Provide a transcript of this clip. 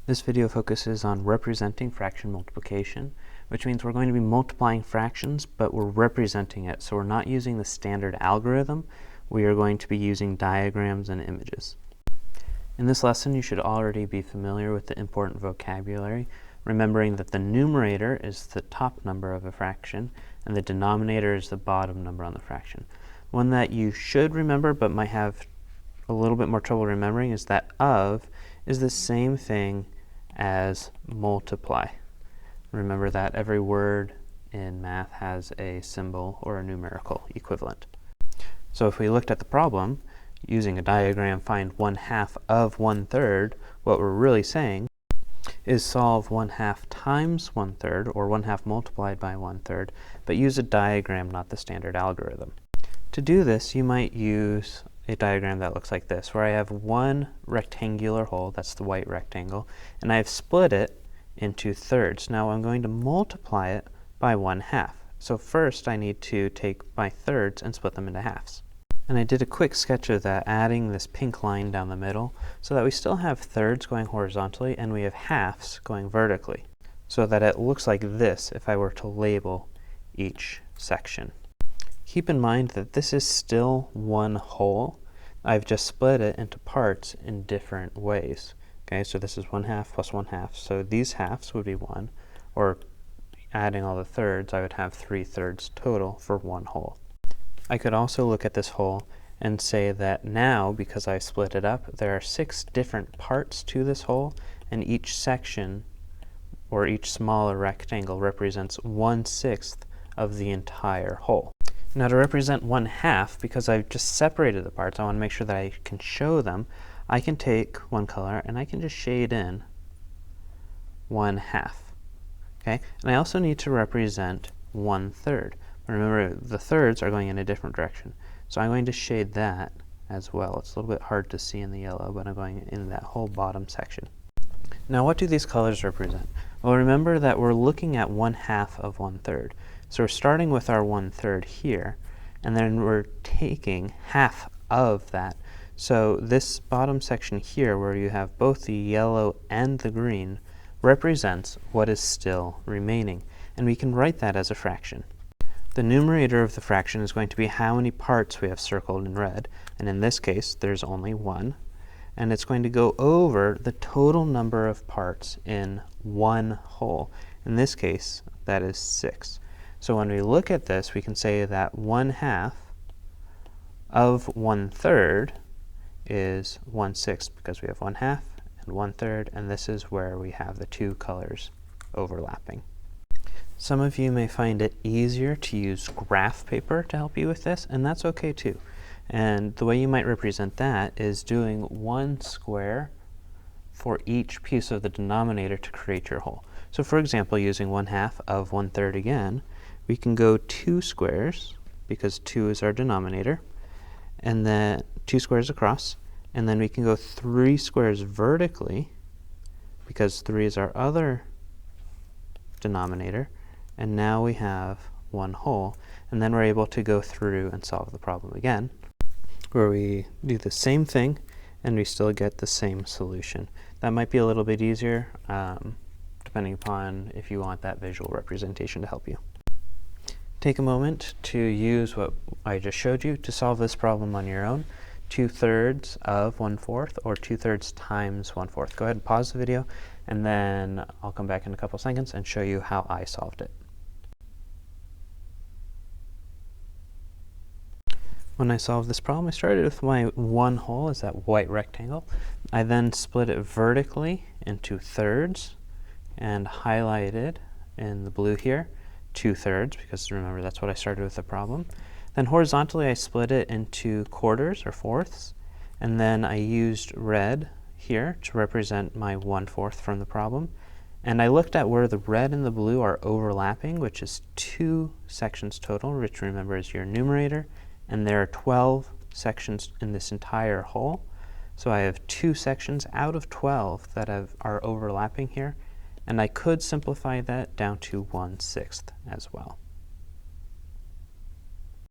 This video focuses on representing fraction multiplication, which means we're going to be multiplying fractions, but we're representing it. So we're not using the standard algorithm. We are going to be using diagrams and images. In this lesson, you should already be familiar with the important vocabulary, remembering that the numerator is the top number of a fraction, and the denominator is the bottom number on the fraction. One that you should remember but might have a little bit more trouble remembering is that of is the same thing as multiply. Remember that every word in math has a symbol or a numerical equivalent. So if we looked at the problem, using a diagram, find 1/2 of 1/3, what we're really saying is solve 1/2 times 1/3, or 1/2 multiplied by 1/3, but use a diagram, not the standard algorithm. To do this, you might use a diagram that looks like this, where I have one rectangular hole, that's the white rectangle, and I've split it into thirds. Now I'm going to multiply it by 1/2. So first I need to take my thirds and split them into halves. And I did a quick sketch of that, adding this pink line down the middle, so that we still have thirds going horizontally and we have halves going vertically, so that it looks like this if I were to label each section. Keep in mind that this is still one whole. I've just split it into parts in different ways. Okay, so this is 1/2 plus 1/2. So these halves would be 1, or adding all the thirds, I would have 3/3 total for one whole. I could also look at this whole and say that now, because I split it up, there are 6 different parts to this whole, and each section, or each smaller rectangle, represents 1/6 of the entire whole. Now to represent 1/2, because I've just separated the parts, I want to make sure that I can show them. I can take one color and I can just shade in 1/2. Okay, and I also need to represent 1/3. Remember, the thirds are going in a different direction. So I'm going to shade that as well. It's a little bit hard to see in the yellow, but I'm going in that whole bottom section. Now what do these colors represent? Well, remember that we're looking at 1/2 of 1/3. So we're starting with our 1/3 here, and then we're taking half of that. So this bottom section here, where you have both the yellow and the green, represents what is still remaining. And we can write that as a fraction. The numerator of the fraction is going to be how many parts we have circled in red, and in this case there's only 1, and it's going to go over the total number of parts in one whole. In this case, that is 6. So when we look at this, we can say that 1/2 of 1/3 is 1/6, because we have 1/2 and 1/3, and this is where we have the two colors overlapping. Some of you may find it easier to use graph paper to help you with this, and that's okay too. And the way you might represent that is doing 1 square for each piece of the denominator to create your whole. So for example, using 1/2 of 1/3 again, we can go 2 squares, because 2 is our denominator, and then 2 squares across, and then we can go 3 squares vertically, because 3 is our other denominator, and now we have one whole. And then we're able to go through and solve the problem again, where we do the same thing and we still get the same solution. That might be a little bit easier, depending upon if you want that visual representation to help you. Take a moment to use what I just showed you to solve this problem on your own. 2/3 of 1/4, or 2/3 times 1/4. Go ahead and pause the video, and then I'll come back in a couple seconds and show you how I solved it. When I solved this problem, I started with my one whole as that white rectangle. I then split it vertically into thirds and highlighted in the blue here 2/3, because remember that's what I started with the problem. Then horizontally I split it into quarters or fourths, and then I used red here to represent my 1/4 from the problem. And I looked at where the red and the blue are overlapping, which is 2 sections total, which remember is your numerator, and there are 12 sections in this entire whole. So I have 2 sections out of 12 that are overlapping here, and I could simplify that down to 1/6 as well.